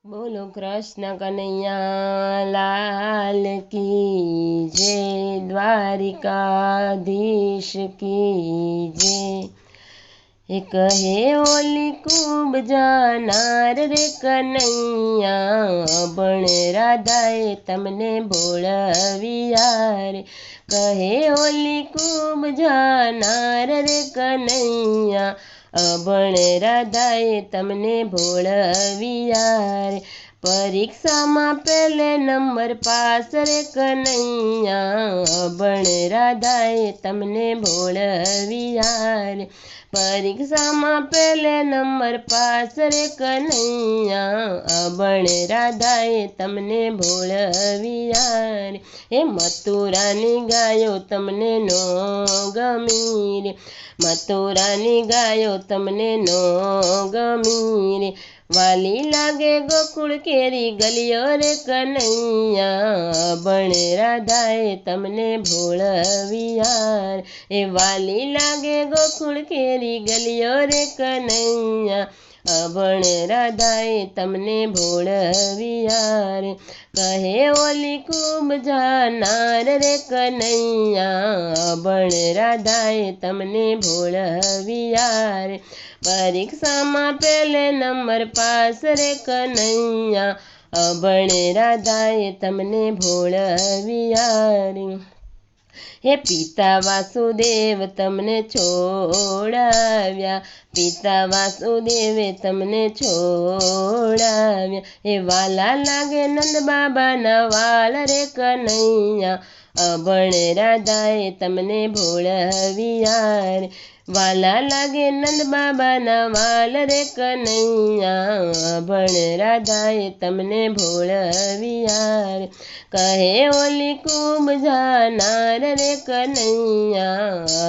बोलो कृष्ण कन्हैया लाल की जय, द्वारिकाधीश की जय। एक है ओली खूब जानार रे कन्हैया, बण राधाए तमने बोलविया रे। कहे ओली खूब जानार रे कन्हैया, अबण राधाए तमने भोळविया रे। परीक्षा में पहले नंबर पास रे कन्हैया, अबण राधाए तमने भोळविया रे। परीक्षा में पहले नंबर पास रे कन्हैया, अबण राधाए तमने भोळविया रे। हे मथुरानी गायो तमने नो गमी रे, मथुरानी गायो तमने नो गमी रे। वाली लागे गोकुल केरी गलियो रे कन्हैया, बण राधाए तमने भोळविया रे। ए वाली लागे गोकुल केरी गलियो रे कन्हैया, अबण राधाए तमने भोळविया रे। कहे ओली खूब जानार रे कन्हैया, अबण राधाए तमने भोळविया रे। परीक्षा में पहले नंबर पास रे कन्हैया, अबण राधाए तमने भोळविया रे। हे पिता वासुदेव तमने छोड़ाव्या, पिता वासुदेवे तमने छोड़ाव्या। हे वाला लागे नंद बाबा ना वाल रे कन्हैया, अबण राधाए तमने भोळविया रे। वाला लागे नंद बाबा ना वाल रे कन्हैया, अबण राधाए तमने भोळविया रे। कहे ओली खूब जानार रे कन्हैया,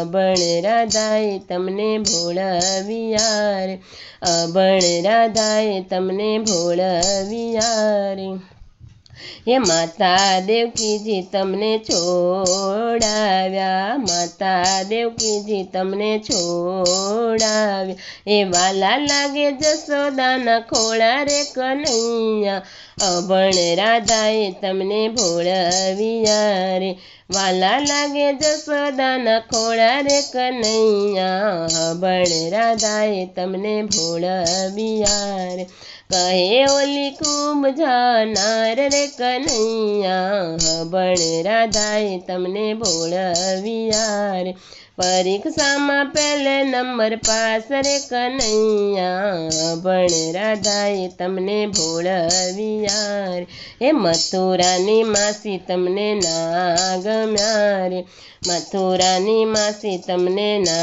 अबण राधाए तमने भोळविया रे, अबण राधाए तमने भोळविया रे। ये माता देवकी जी तमने छोड़ाव्या, माता देवकी जी तमने छोड़ाव्या। ए वाला लागे जसोदा ना खोड़ा रे कन्हैया, अबण राधाए तमने भोळविया रे। वाला लागे जसोदा ना खोड़ा रे कन्हैया, अबण राधाए तमने भोळविया रे। कहे ओली खूब जानार रे कन्हैया, अबण राधाए तमने भोळविया रे। परीक्षा में पहले नंबर पास रे कन्हैया, अबण राधाए तमने भोळविया रे। हे मथुरानी मासी तमने ना गम्या रे, मथुरानी मासी तमने ना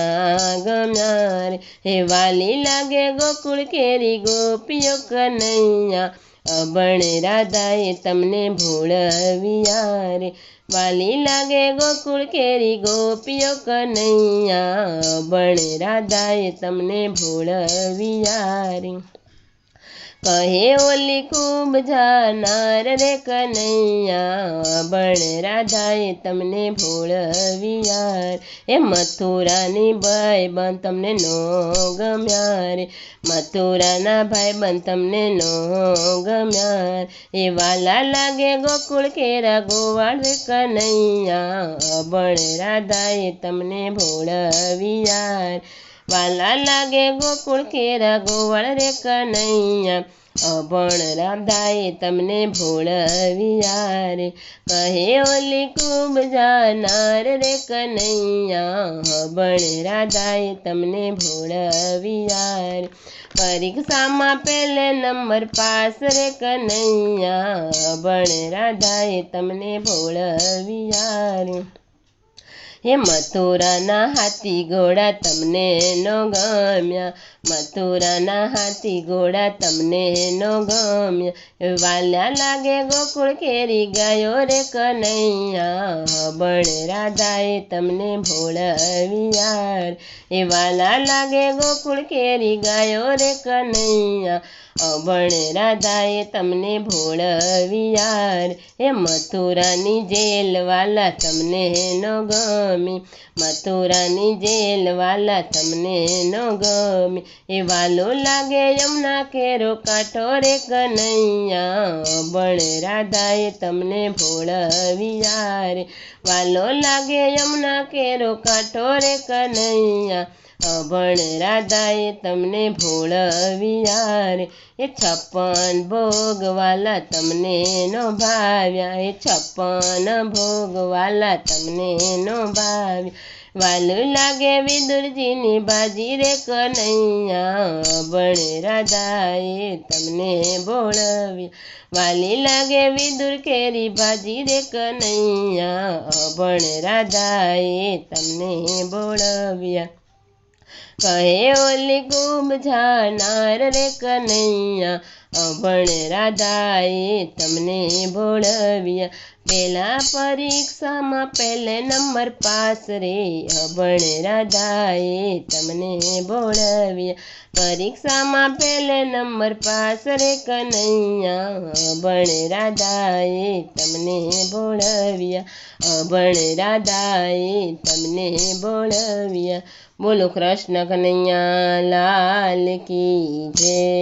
गम्या रे। हे वाली लागे गोकुल केरी गोपियो कन्हैया, अबण राधाए तमने भोळविया रे। वाली लागे गोकुल केरी गोपियो कन्हैया, अबण राधाए तमने भोळविया रे। कहे ओली खूब जानार रे कन्हैया, अबण राधाए तमने भोळविया रे। हे मथुरानी भाईबंध तमने नो गम्या रे, मथुराना भाईबंध तमने नो गम्या रे। हे वाला लागे गोकुल केरा गोवाळ रे कन्हैया, अबण राधाए तमने भोळविया रे। वाला लागे गोकुल केरा गोवाळ रे कन्हैया, अबण राधाए तमने भोळविया रे। कहे ओली खूब जानार रे कन्हैया, अबण राधाए तमने भोळविया रे। परीक्षा में पहले नंबर पास रे कन्हैया, अबण राधाए तमने भोळविया रे। हे मथुराना हाथी घोड़ा तमने नो गम्या, मथुराना हाथी घोड़ा तमने नो गम्या। वाला लागे गोकुल केरी गायो रे कन्हैया, अबण राधाए तमने भोळविया रे। ए वाला लागे गोकुल केरी गायो रे कन्हैया, અભણ રાધાએ તમને ભોળવ્યા રે. એ મથુરાની જેલ વાલા તમને ન ગમી, મથુરાની જેલ વાલા તમને ન ગમી. એ વાલો લાગે યમુના કેરો કાંઠો રે કનૈયા, અભણ રાધાએ તમને ભોળવ્યા રે. વાલો લાગે યમુના કેરો કાંઠો રે કનૈયા, અભણ રાધાએ તમને ભોળવ્યા રે. એ 56 ભોગ વાલા તમને નો ભાવ્યા, એ 56 ભોગ વાલા તમને નો ભાવ્યા. વાલું લાગે વિદુરજીની બાજી રે કનૈયા, અભણ રાધાએ તમને ભોળવ્યા. વાલી લાગે વિદુર કેરી ભાજી રે કનૈયા, અભણ રાધાએ તમને ભોળવ્યા. કહે ઓલી ખૂબ જાનાર રે કનૈયા, અભણ રાધાએ તમને ભોળવ્યા. પેલા પરીક્ષામાં પહેલે નંબર પાસ રે, અભણ રાધાએ તમને ભોળવ્યા. પરીક્ષામાં પહેલે નંબર પાસ રે કનૈયા, અભણ રાધાએ તમને ભોળવ્યા, અભણ રાધાએ તમને ભોળવ્યા. બોલો કૃષ્ણ કનૈયા લાલ કી જય.